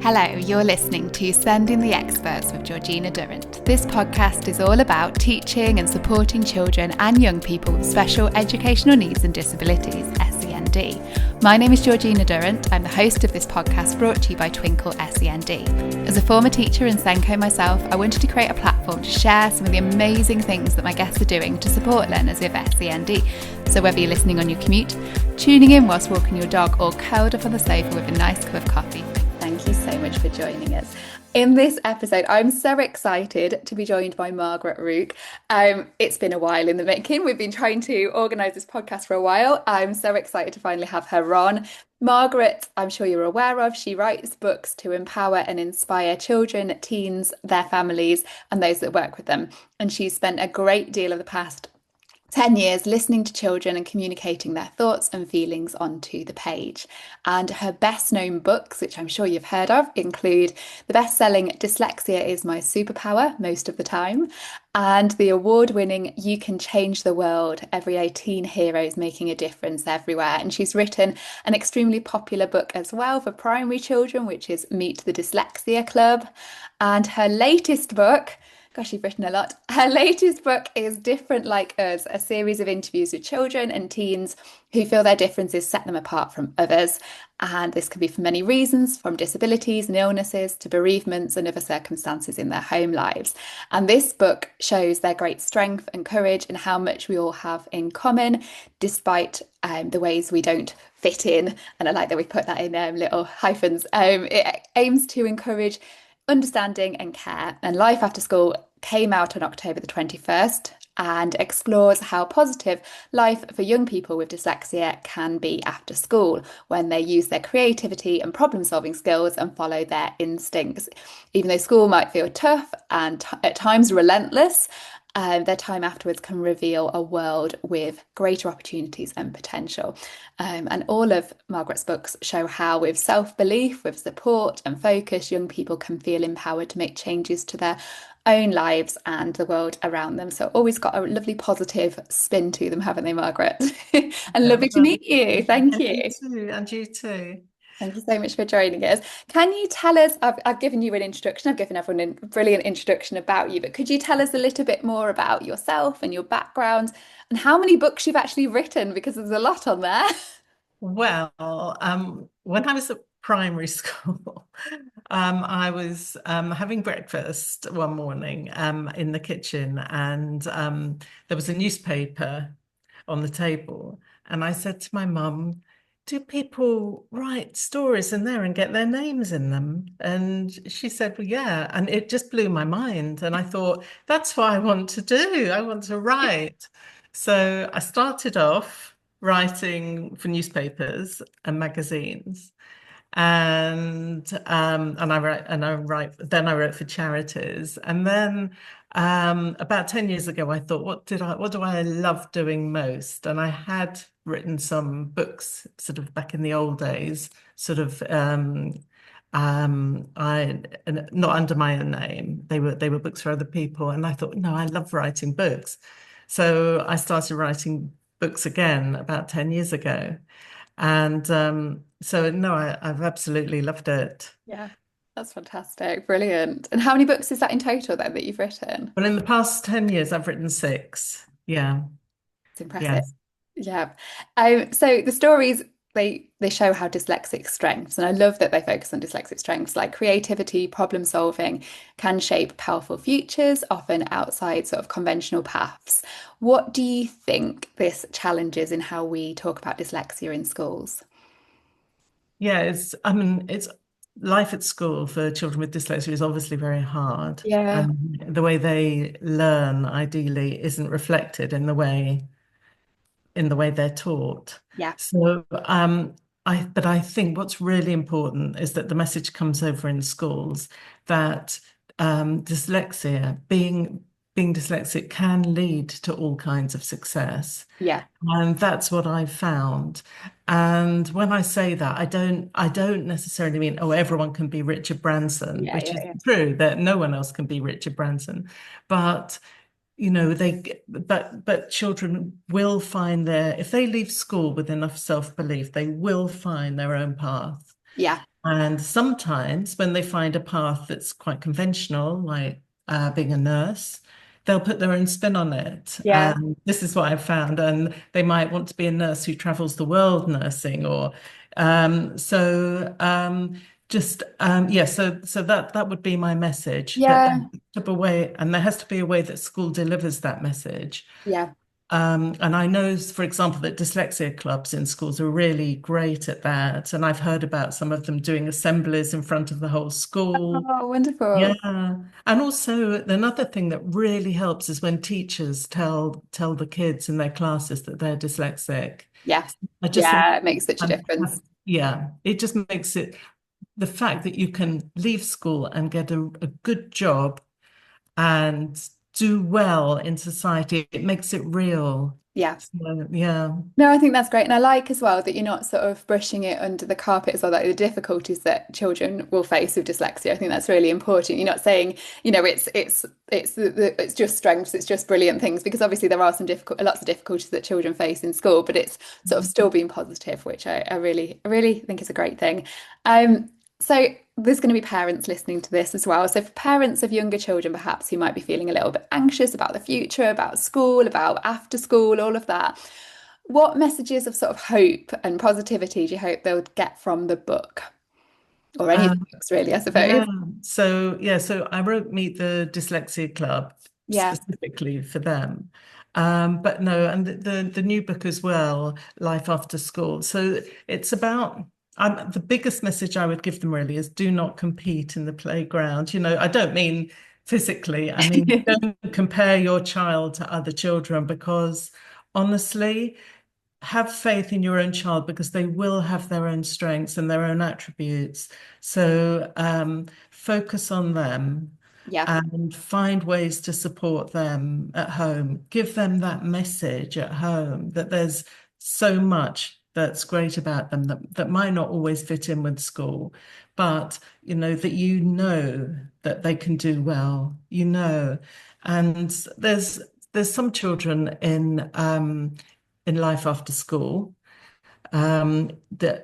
Hello, you're listening to Sending the Experts with Georgina Durrant. This podcast is all about teaching and supporting children and young people with special educational needs and disabilities, SEND. My name is Georgina Durrant. I'm the host of this podcast brought to you by Twinkle SEND. As a former teacher and Senko myself, I wanted to create a platform to share some of the amazing things that my guests are doing to support learners with SEND. So whether you're listening on your commute, tuning in whilst walking your dog, or curled up on the sofa with a nice cup of coffee, thank you so much for joining us. In this episode, I'm so excited to be joined by Margaret Rooke. It's been a while in the making. We've been trying to organise this podcast for a while. I'm so excited to finally have her on. Margaret, I'm sure you're aware of, she writes books to empower and inspire children, teens, their families, and those that work with them. And she's spent a great deal of the past 10 years listening to children and communicating their thoughts and feelings onto the page. And her best known books, which I'm sure you've heard of, include the best-selling Dyslexia is My Superpower most of the time, and the award-winning You Can Change the World, Everyday Teen Heroes Making a Difference Everywhere. And she's written an extremely popular book as well for primary children, which is Meet the Dyslexia Club. And her latest book, gosh, you've written a lot. Her latest book is Different Like Us, a series of interviews with children and teens who feel their differences set them apart from others. And this can be for many reasons, from disabilities and illnesses to bereavements and other circumstances in their home lives. And this book shows their great strength and courage and how much we all have in common, despite the ways we don't fit in. And I like that we put that in little hyphens. It aims to encourage understanding and care. And Life After School came out on October the 21st and explores how positive life for young people with dyslexia can be after school when they use their creativity and problem-solving skills and follow their instincts. Even though school might feel tough and at times relentless, their time afterwards can reveal a world with greater opportunities and potential. And all of Margaret's books show how, with self-belief, with support and focus, young people can feel empowered to make changes to their own lives and the world around them. So always got a lovely positive spin to them, haven't they, Margaret? And lovely to meet you. Thank you. You too, and you too. Thank you so much for joining us. Can you tell us, I've given you an introduction, I've given everyone a brilliant introduction about you, but could you tell us a little bit more about yourself and your background and how many books you've actually written? Because there's a lot on there. Well, when I was at primary school, I was having breakfast one morning in the kitchen, and there was a newspaper on the table. And I said to my mum, do people write stories in there and get their names in them? And she said, well, yeah. And it just blew my mind. And I thought, that's what I want to do. I want to write. So I started off writing for newspapers and magazines. And then I wrote for charities. And then about 10 years ago, I thought, what do I love doing most? And I had written some books sort of back in the old days, sort of not under my own name. They were books for other people. And I thought, no, I love writing books. So I started writing books again about 10 years ago. And so, no, I've absolutely loved it. Yeah, that's fantastic. Brilliant. And how many books is that in total then that you've written? Well, in the past 10 years, I've written 6. Yeah. It's impressive. Yes. Yeah. So the stories, they show how dyslexic strengths, and I love that they focus on dyslexic strengths like creativity, problem solving, can shape powerful futures, often outside sort of conventional paths. What do you think this challenges in how we talk about dyslexia in schools? Yeah, it's life at school for children with dyslexia is obviously very hard. Yeah. And the way they learn ideally isn't reflected in the way they're taught. Yeah. So but I think what's really important is that the message comes over in schools that dyslexia, being dyslexic, can lead to all kinds of success. Yeah. And that's what I've found. And when I say that, I don't necessarily mean, oh, everyone can be Richard Branson, Yeah. which Yeah. is Yeah. true, that no one else can be Richard Branson. But but children will find if they leave school with enough self-belief, they will find their own path. Yeah. And sometimes when they find a path that's quite conventional, like being a nurse, they'll put their own spin on it. Yeah. And this is what I've found. And they might want to be a nurse who travels the world nursing, or so just yeah. So that would be my message, that Yeah. there has to be a way that school delivers that message. Yeah. And I know, for example, that dyslexia clubs in schools are really great at that. And I've heard about some of them doing assemblies in front of the whole school. Oh, Yeah. wonderful. And also another thing that really helps is when teachers tell the kids in their classes that they're dyslexic. Yeah. I just think, Yeah, it makes such a difference. yeah, it just makes it the fact that you can leave school and get a good job and do well in society, it makes it real. Yeah. So, yeah. No, I think that's great. And I like as well that you're not sort of brushing it under the carpet as well, like the difficulties that children will face with dyslexia. I think that's really important. You're not saying, it's just strengths, it's just brilliant things, because obviously there are lots of difficulties that children face in school, but it's sort of still being positive, which I really think is a great thing. So there's going to be parents listening to this as well. So for parents of younger children, perhaps who might be feeling a little bit anxious about the future, about school, about after school, all of that. What messages of sort of hope and positivity do you hope they'll get from the book, or any of the Um, books, really, I suppose? yeah. So I wrote Meet the Dyslexia Club Yeah. specifically for them. But no, and the new book as well, Life After School. So it's about the biggest message I would give them really is do not compete in the playground. I don't mean physically, I mean don't compare your child to other children, because honestly, have faith in your own child, because they will have their own strengths and their own attributes. So focus on them Yeah. and find ways to support them at home. Give them that message at home that there's so much that's great about them that might not always fit in with school, but that that they can do well, And there's some children in life after school. And the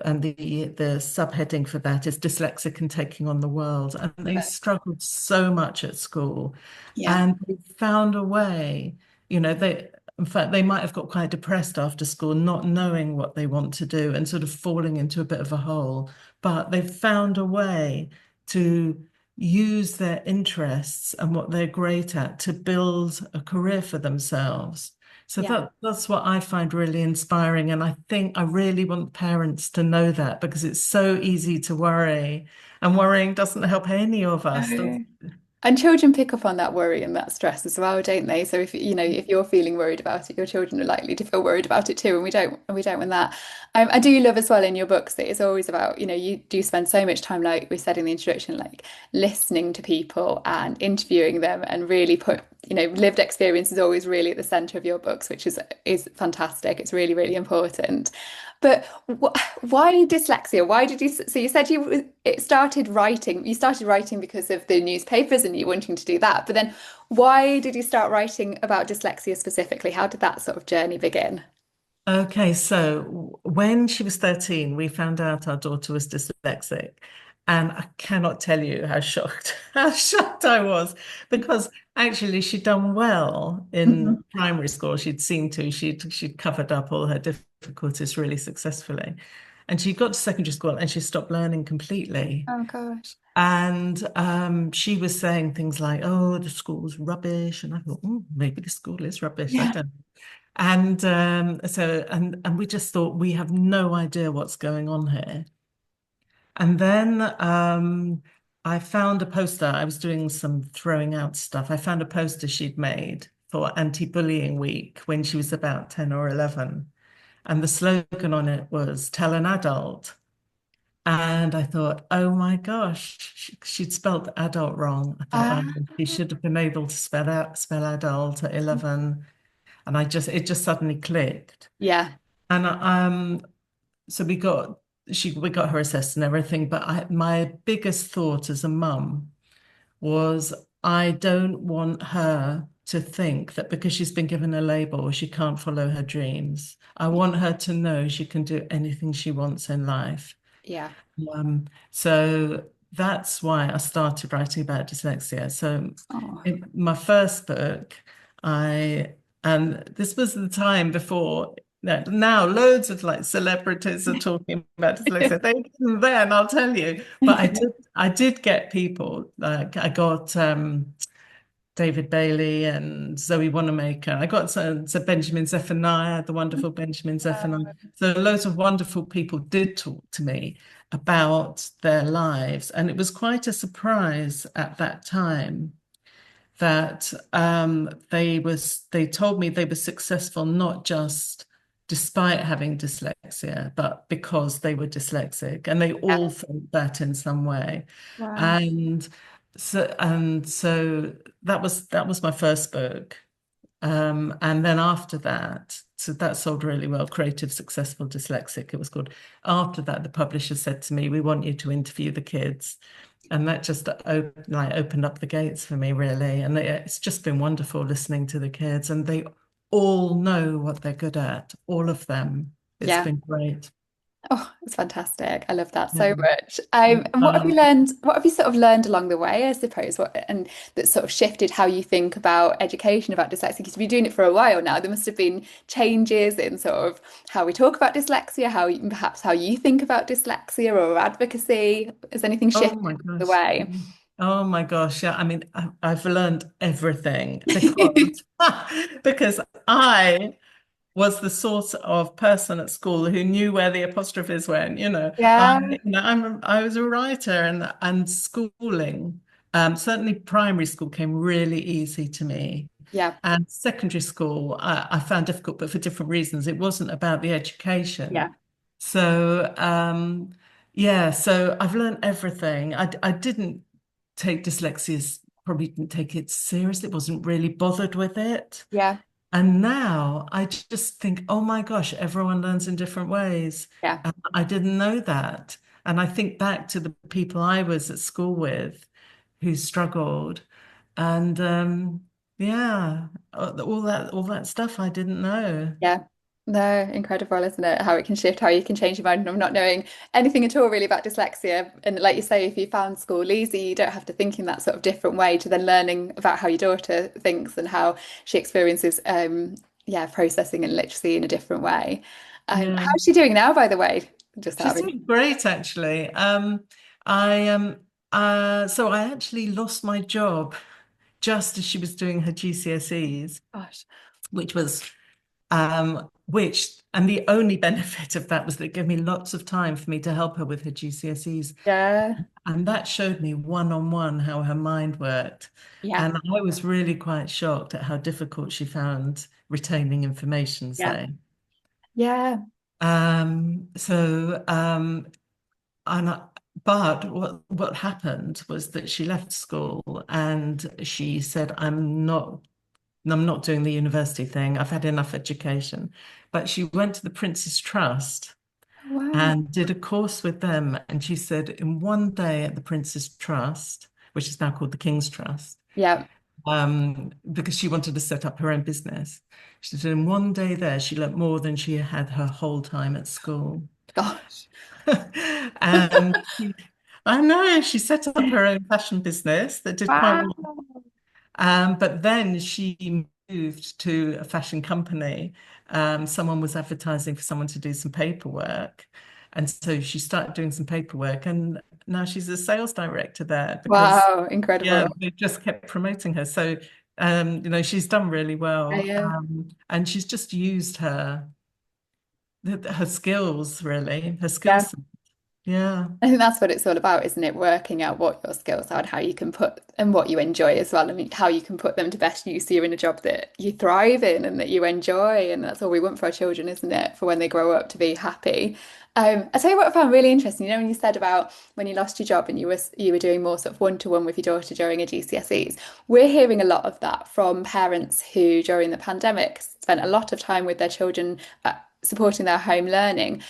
subheading for that is dyslexic and taking on the world. And they struggled so much at school, Yeah. and they found a way. In fact, they might have got quite depressed after school, not knowing what they want to do and sort of falling into a bit of a hole. But they've found a way to use their interests and what they're great at to build a career for themselves. So Yeah. that's what I find really inspiring. And I think I really want parents to know that, because it's so easy to worry, and worrying doesn't help any of us. No. And children pick up on that worry and that stress as well, don't they? So if you're feeling worried about it, your children are likely to feel worried about it too, and we don't want that. I do love as well in your books that it's always about, you do spend so much time, like we said in the introduction, like listening to people and interviewing them, and really put, lived experience is always really at the center of your books, which is fantastic. It's really, really important. But why dyslexia? Why did you? So you said you started writing because of the newspapers and you wanting to do that. But then why did you start writing about dyslexia specifically? How did that sort of journey begin? Okay, so when she was 13, we found out our daughter was dyslexic. And I cannot tell you how shocked, how shocked I was, because actually she'd done well in Mhm. primary school. She'd seemed to, she'd covered up all her difficulties really successfully. And she got to secondary school and she stopped learning completely. Oh gosh. And she was saying things like, "Oh, the school's rubbish," and I thought, maybe the school is rubbish. I Yeah. don't know. And and we just thought we have no idea what's going on here. And then I found a poster. I was doing some throwing out stuff. I found a poster she'd made for Anti-Bullying Week when she was about 10 or 11. And the slogan on it was "Tell an adult." And I thought, oh my gosh, she'd spelled adult wrong. I thought, Ah, oh, she should have been able to spell adult at 11. And it just suddenly clicked. yeah. And so we got her assessed and everything. But my biggest thought as a mum was, I don't want her to think that because she's been given a label, she can't follow her dreams. I want her to know she can do anything she wants in life. Yeah. So that's why I started writing about dyslexia. So Oh, in my first book, I and this was the time before. Now loads of like celebrities are talking about dyslexia. They didn't then, I'll tell you. But I did get people like I got David Bailey and Zoe Wanamaker. I got so Benjamin Zephaniah, the wonderful Benjamin Zephaniah. So loads of wonderful people did talk to me about their lives. And it was quite a surprise at that time that they told me they were successful not just despite having dyslexia, but because they were dyslexic, and they yeah. all felt that in some way. Wow. And so that was my first book. And then after that, so that sold really well, Creative, Successful, Dyslexic, it was called. After that, the publisher said to me, we want you to interview the kids. And that just opened up the gates for me, really. And it's just been wonderful listening to the kids. And they all know what they're good at, all of them. It's Yeah. been great. Oh, it's fantastic. I love that Yeah. so much. And what have you Um, learned? What have you sort of learned along the way, I suppose, and that sort of shifted how you think about education, about dyslexia? Because you've been doing it for a while now. There must have been changes in sort of how we talk about dyslexia, perhaps how you think about dyslexia or advocacy. Has anything oh shifted my the gosh. way? Oh my gosh. Yeah. I mean, I've learned everything because because I was the sort of person at school who knew where the apostrophes went. Yeah, I was a writer, and schooling, certainly primary school came really easy to me. yeah, And secondary school, I found difficult, but for different reasons. It wasn't about the yeah, education. So, yeah, so I've learned everything. I didn't take dyslexia, probably didn't take it seriously, wasn't really bothered with it. yeah, And now I just think, oh my gosh, everyone learns in different ways. yeah. I didn't know that. And I think back to the people I was at school with who struggled. And yeah, all that stuff I didn't know. Yeah. No, incredible, isn't it? How it can shift, how you can change your mind of not knowing anything at all really about dyslexia. And like you say, if you found school easy, you don't have to think in that sort of different way to then learning about how your daughter thinks and how she experiences yeah, processing and literacy in a different way. Yeah. How's she doing now, by the way? Just She's having. doing great, actually. I so I actually lost my job just as she was doing her GCSEs, Gosh. which was and the only benefit of that was that it gave me lots of time for me to help her with her GCSEs. Yeah. And that showed me one-on-one how her mind worked. Yeah. And I was really quite shocked at how difficult she found retaining information, Yeah. say. Yeah. So and I, but what happened was that she left school and she said, I'm not doing the university thing. I've had enough education. But she went to the Prince's Trust Wow. and did a course with them. And she said in one day at the Prince's Trust, which is now called the King's Trust, Yeah. because she wanted to set up her own business. She said in one day there, she learnt more than she had her whole time at school. Gosh. And I know she set up her own fashion business that did quite Wow. well. But then she moved to a fashion company. Someone was advertising for someone to do some paperwork. And so she started doing some paperwork, and now she's a sales director there because, Wow. yeah, Incredible. they just kept promoting her. So, she's done really well. Yeah. And she's just used her skills, really, her Yeah. skills. Yeah. I think that's what it's all about, isn't it? Working out what your skills are and how you can put and what you enjoy as well. I mean, how you can put them to best use so you're in a job that you thrive in and that you enjoy. And that's all we want for our children, isn't it? For when they grow up to be happy. I tell you what I found really interesting. You know, when you said about when you lost your job and you were doing more sort of one-to-one with your daughter during her GCSEs, we're hearing a lot of that from parents who during the pandemic spent a lot of time with their children supporting their home learning,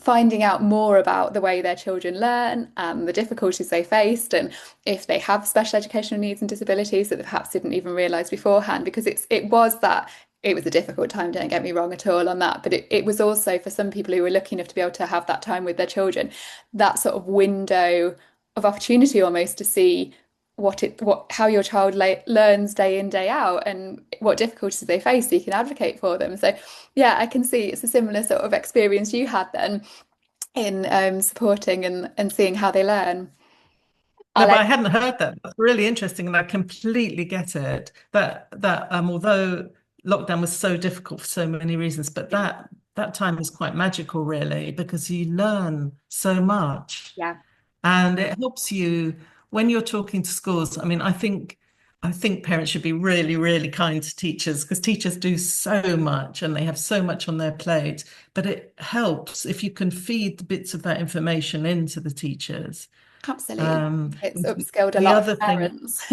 finding out more about the way their children learn and the difficulties they faced, and if they have special educational needs and disabilities that they perhaps didn't even realise beforehand, because it was that it was a difficult time, don't get me wrong at all on that. But it was also for some people who were lucky enough to be able to have that time with their children, that sort of window of opportunity almost to see how your child learns day in, day out and what difficulties they face so you can advocate for them. So yeah, I can see it's a similar sort of experience you had then in supporting and seeing how they learn. I No, but like, I hadn't heard that. That's really interesting, and I completely get it. That although lockdown was so difficult for so many reasons, but that time is quite magical, really, because you learn so much. yeah, And it helps you when you're talking to schools. I mean, I think parents should be really, really kind to teachers because teachers do so much and they have so much on their plate. But it helps if you can feed the bits of that information into the teachers. absolutely. It's upskilled a The lot of other thing, parents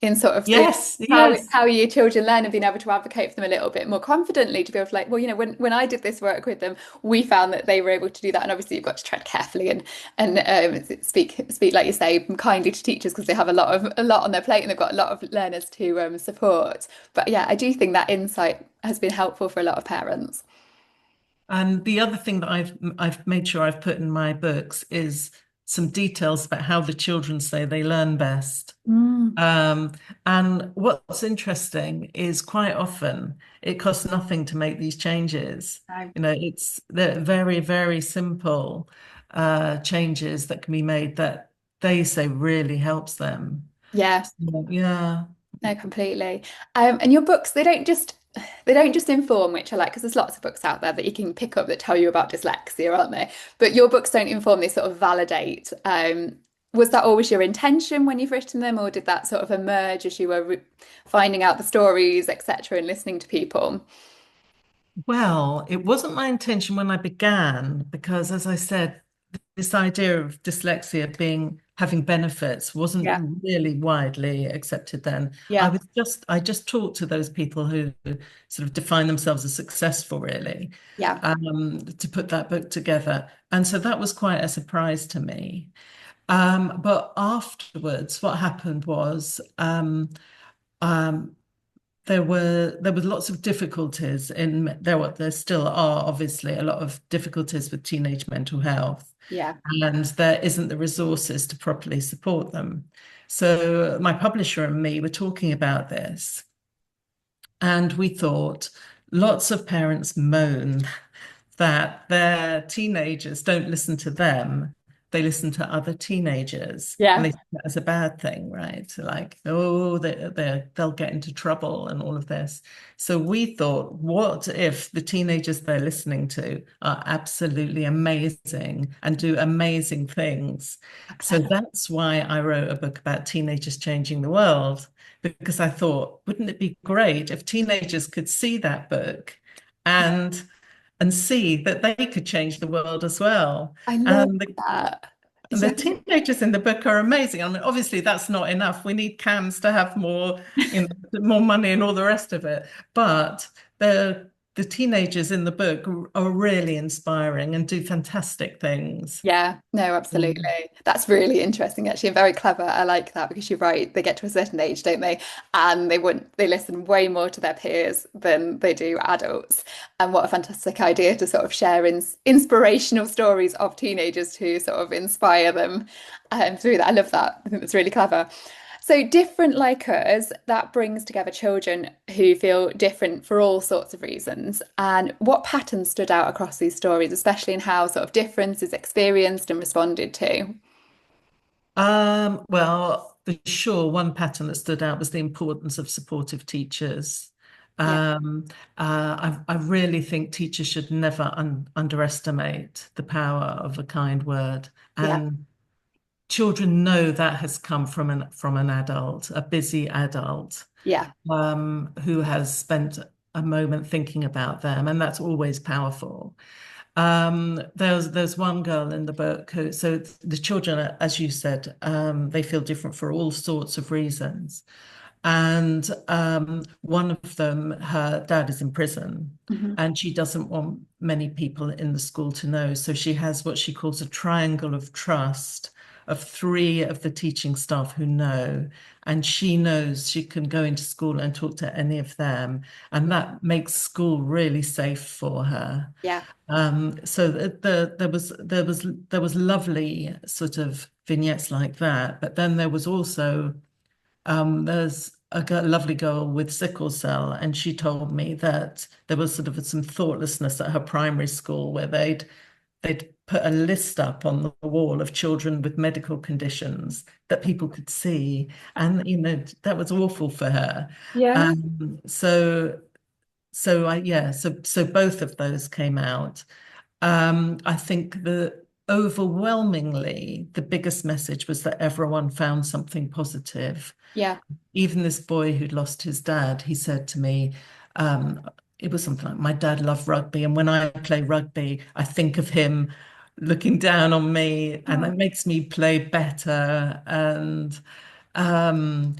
in sort of seeing yes, yes. how your children learn and being able to advocate for them a little bit more confidently to be able to like, well, when I did this work with them, we found that they were able to do that. And obviously you've got to tread carefully and speak like you say, kindly to teachers because they have a lot on their plate and they've got a lot of learners to support. But yeah, I do think that insight has been helpful for a lot of parents. And the other thing that I've made sure I've put in my books is some details about how the children say they learn best. Mm. Um, and what's interesting is quite often it costs nothing to make these changes. No. They're very, very simple changes that can be made that they say really helps them. Yeah. So, yeah. No, completely. And your books, they don't just inform, which I like, because there's lots of books out there that you can pick up that tell you about dyslexia, aren't they? But your books don't inform, they sort of validate. Was that always your intention when you've written them, or did that sort of emerge as you were finding out the stories, etc., and listening to people? Well, it wasn't my intention when I began, because as I said, this idea of dyslexia being having benefits Yeah, wasn't really widely accepted then. yeah, I just talked to those people who sort of define themselves as successful, really, yeah, to put that book together. And so that was quite a surprise to me. But afterwards, what happened was um, there were lots of difficulties in there still are obviously a lot of difficulties with teenage mental health, yeah. and there isn't the resources to properly support them. So my publisher and me were talking about this, and we thought lots of parents moan that their teenagers don't listen to them. They listen to other teenagers and Yeah. they see that as a bad thing, right? So like, oh, they'll get into trouble and all of this. So we thought, what if the teenagers they're listening to are absolutely amazing and do amazing things? So that's why I wrote a book about teenagers changing the world, because I thought, wouldn't it be great if teenagers could see that book and see that they could change the world as well. I love And that. the Yeah. teenagers in the book are amazing. I mean, obviously that's not enough. We need CAMS to have more, more money and all the rest of it. But the teenagers in the book are really inspiring and do fantastic things. Yeah, no, absolutely. Mm. That's really interesting, actually, and very clever. I like that because you're right. They get to a certain age, don't they? And they listen way more to their peers than they do adults. And what a fantastic idea to sort of share inspirational stories of teenagers to sort of inspire them through that. I love that. I think that's really clever. So different like us, that brings together children who feel different for all sorts of reasons. And what patterns stood out across these stories, especially in how sort of difference is experienced and responded to? Well, for sure, one pattern that stood out was the importance of supportive teachers. Yeah, I really think teachers should never underestimate the power of a kind word. yeah, And children know that has come from an adult, a busy adult, yeah. who has spent a moment thinking about them, and that's always powerful. There's one girl in the book who, so the children, as you said, they feel different for all sorts of reasons. And one of them, her dad is in prison, Mhm. and she doesn't want many people in the school to know. So she has what she calls a triangle of trust of three of the teaching staff who know, and she knows she can go into school and talk to any of them, and that makes school really safe for her. Yeah. So there was lovely sort of vignettes like that, but then there was also there's a lovely girl with sickle cell, and she told me that there was sort of some thoughtlessness at her primary school where they'd put a list up on the wall of children with medical conditions that people could see, and that was awful for her. Yeah. So so both of those came out. I think the overwhelmingly the biggest message was that everyone found something positive. Yeah. Even this boy who'd lost his dad, he said to me, it was something like, my dad loved rugby, and when I play rugby, I think of him looking down on me, and Oh. it makes me play better. And um,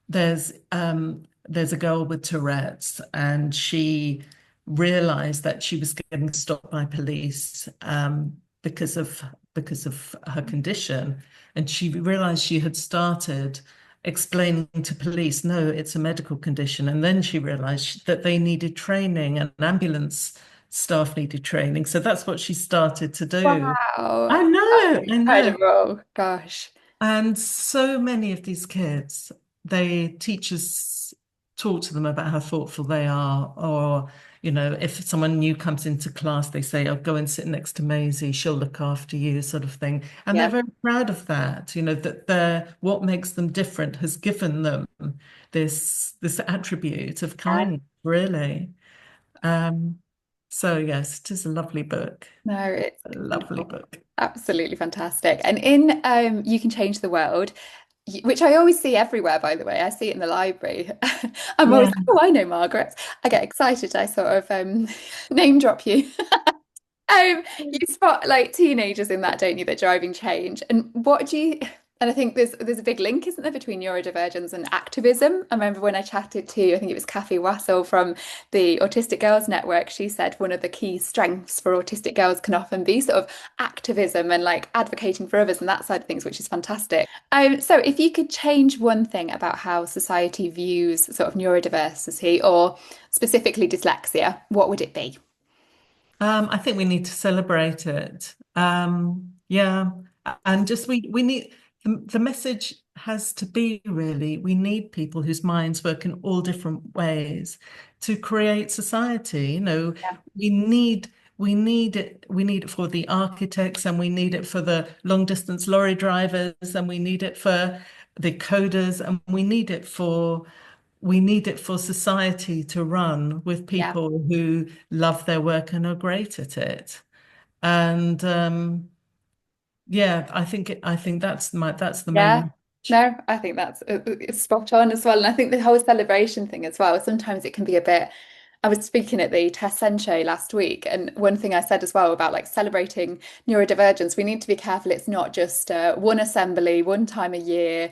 there's a girl with Tourette's, and she realized that she was getting stopped by police because of her condition, and she realized she had started explaining to police, no, it's a medical condition, and then she realized that they needed training and ambulance staff needed training. So that's what she started to do. Wow. I That's know, I know. incredible. Gosh. And so many of these kids, they teachers talk to them about how thoughtful they are, or if someone new comes into class, they say, "Oh, go and sit next to Maisie; she'll look after you," sort of thing. And they're Yeah. very proud of that. That what makes them different has given them this attribute of Yeah. kindness, really. Um, so yes, it is a lovely book, No, it's a lovely book. absolutely fantastic. And in You Can Change the World, which I always see everywhere, by the way. I see it in the library. I'm always Yeah. like, oh, I know Margaret. I get excited. I sort of name drop you. You spot like teenagers in that, don't you, that driving change. And what do you and I think there's a big link, isn't there, between neurodivergence and activism. I remember when I chatted to, I think it was Kathy Wassell from the Autistic Girls Network, she said one of the key strengths for autistic girls can often be sort of activism and like advocating for others and that side of things, which is fantastic. So if you could change one thing about how society views sort of neurodiversity or specifically dyslexia, what would it be? I think we need to celebrate it. Yeah, and just we need the message has to be really we need people whose minds work in all different ways to create society. Yeah. We need it for the architects, and we need it for the long distance lorry drivers, and we need it for the coders, and we need it for society to run with Yeah. people who love their work and are great at it. And yeah, I think that's the Yeah. main. No, I think that's it's spot on as well. And I think the whole celebration thing as well, sometimes it can be a bit. I was speaking at the Test Senche last week, and one thing I said as well about like celebrating neurodivergence, we need to be careful. It's not just one assembly, one time a year,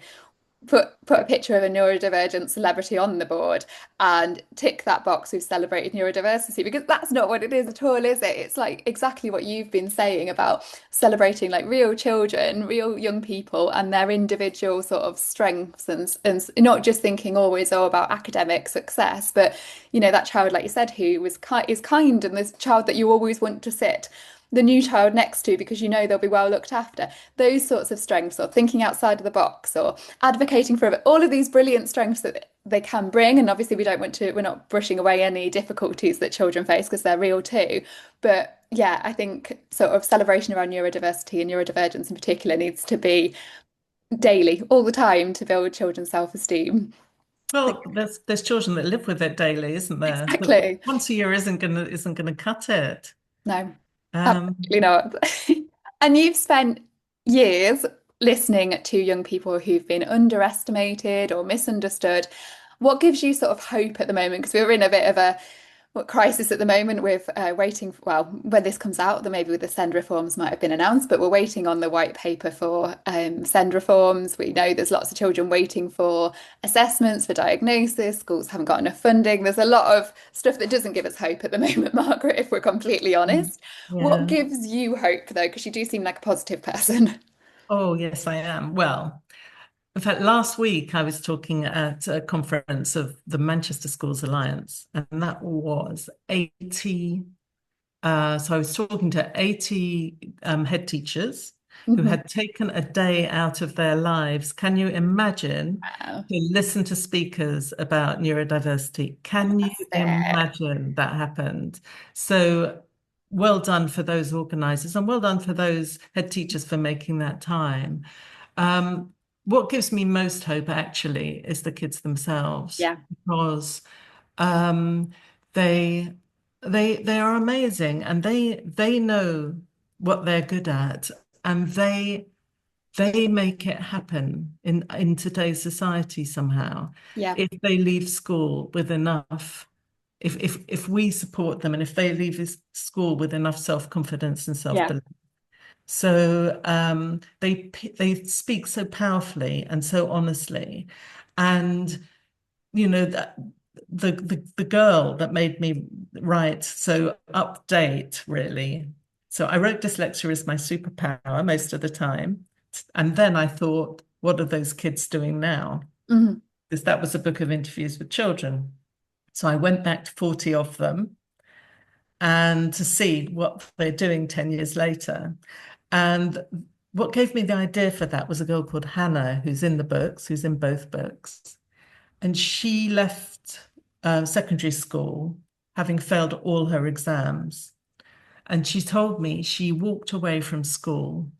put a picture of a neurodivergent celebrity on the board and tick that box we've celebrated neurodiversity, because that's not what it is at all, is it? It's like exactly what you've been saying about celebrating like real children, real young people and their individual sort of strengths, and not just thinking always about academic success, but that child, like you said, who is kind, and this child that you always want to sit the new child next to because they'll be well looked after. Those sorts of strengths, or thinking outside of the box, or advocating for all of these brilliant strengths that they can bring. And obviously, we're not brushing away any difficulties that children face because they're real too. But yeah, I think sort of celebration around neurodiversity and neurodivergence in particular needs to be daily, all the time, to build children's self-esteem. Well, there's children that live with it daily, isn't there? So Exactly. once a year isn't gonna cut it. No, absolutely Um, not. And you've spent years listening to young people who've been underestimated or misunderstood. What gives you sort of hope at the moment? Because we're in a bit of a crisis at the moment with waiting. Well, when this comes out, then maybe with the SEND reforms might have been announced, but we're waiting on the white paper for SEND reforms. We know there's lots of children waiting for assessments, for diagnosis. Schools haven't got enough funding. There's a lot of stuff that doesn't give us hope at the moment, Margaret, if we're completely honest. What yeah. gives you hope though? Because you do seem like a positive person. Oh, yes, I am. Well, in fact, last week I was talking at a conference of the Manchester Schools Alliance, and that was 80. So I was talking to 80 head teachers who Mhm. had taken a day out of their lives. Can you imagine Wow. to listen to speakers about neurodiversity? Can you Fantastic. imagine that happened? So well done for those organizers and well done for those head teachers for making that time. What gives me most hope actually is the kids themselves Yeah. because um, they they are amazing and they know what they're good at and they make it happen in today's society somehow. Yeah. If they leave school with enough, if we support them and if they leave school with enough self-confidence and Yeah. self-belief. So they speak so powerfully and so honestly. And that the girl that made me write so update really. So I wrote dyslexia as my superpower most of the time. And then I thought, what are those kids doing now? Mhm. Because that was a book of interviews with children. So I went back to 40 of them and to see what they're doing 10 years later. And what gave me the idea for that was a girl called Hannah, who's in the books, who's in both books. And she left secondary school having failed all her exams. And she told me she walked away from school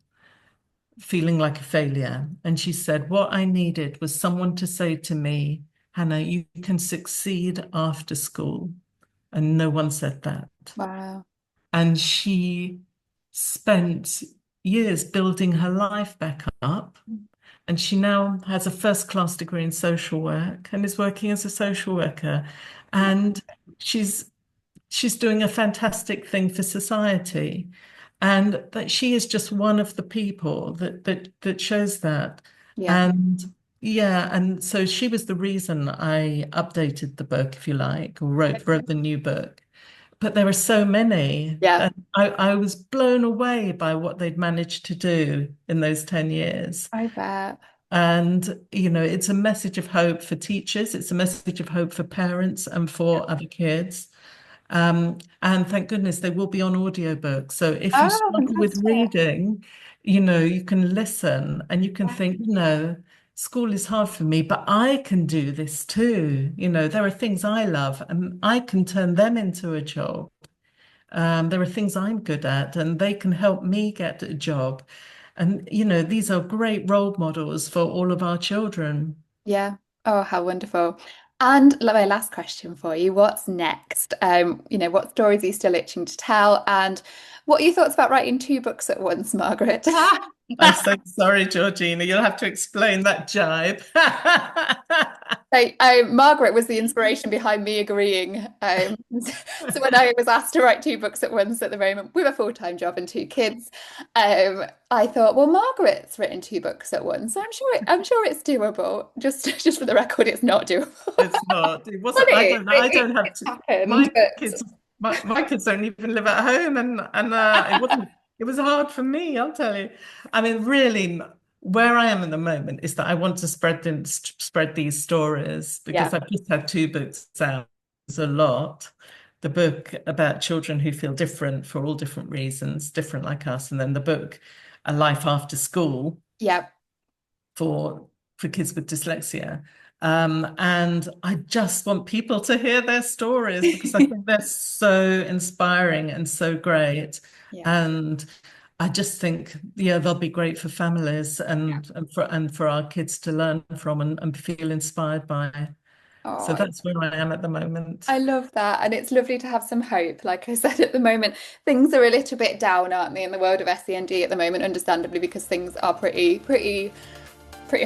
feeling like a failure. And she said, what I needed was someone to say to me, Hannah, you can succeed after school. And no one said that. Wow. And she spent years building her life back up. And she now has a first class degree in social work and is working as a social worker. And she's she's doing a fantastic thing for society. And that she is just one of the people that shows that. Yeah. And yeah, and so she was the reason I updated the book, if you like, or wrote the new book. But there are so many. Yeah. And I was blown away by what they'd managed to do in those 10 years. I bet. And, it's a message of hope for teachers, it's a message of hope for parents and for other kids. And thank goodness they will be on audiobook. So if you Oh, struggle with fantastic. reading, you can listen and you can think, school is hard for me, but I can do this too. There are things I love and I can turn them into a job. There are things I'm good at and they can help me get a job. And, these are great role models for all of our children. Yeah. Oh, how wonderful. And my last question for you, what's next? What stories are you still itching to tell? And what are your thoughts about writing two books at once, Margaret? I'm so sorry, Georgina. You'll have to explain that jibe. So, Margaret was the inspiration behind me agreeing. So when I was asked to write two books at once at the moment with a full-time job and two kids, I thought, well, Margaret's written two books at once, so I'm sure it's doable. Just for the record, it's not doable. It's not. It Well, wasn't. I it is. don't know. I It, don't have it's to. happened, My but kids. My kids don't even live at home, and it wasn't. It was hard for me. I'll tell you. I mean, really, where I am at the moment is that I want to spread these stories because yeah, I've just had two books out. It's a lot. The book about children who feel different for all different reasons, different like us, and then the book, A Life After School yeah, for kids with dyslexia. And I just want people to hear their stories because I think they're so inspiring and so great. yeah. And I just think, they'll be great for families and for our kids to learn from and feel inspired by. So Oh, that's where I am at the moment. I love that. And it's lovely to have some hope. Like I said, at the moment, things are a little bit down, aren't they, in the world of SEND at the moment, understandably, because things are pretty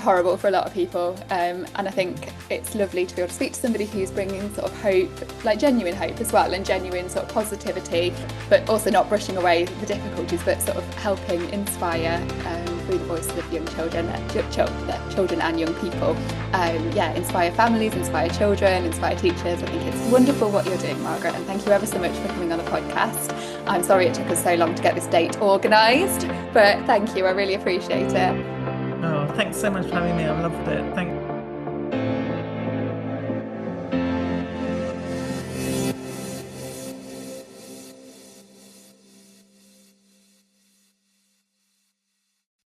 horrible for a lot of people. And I think it's lovely to be able to speak to somebody who's bringing sort of hope, like genuine hope as well, and genuine sort of positivity, but also not brushing away the difficulties, but sort of helping inspire through the voices of young children, children and young people. Inspire families, inspire children, inspire teachers. I think it's wonderful what you're doing, Margaret, and thank you ever so much for coming on the podcast. I'm sorry it took us so long to get this date organised. But thank you, I really appreciate it. Oh, thanks so much for having me. I loved it. Thank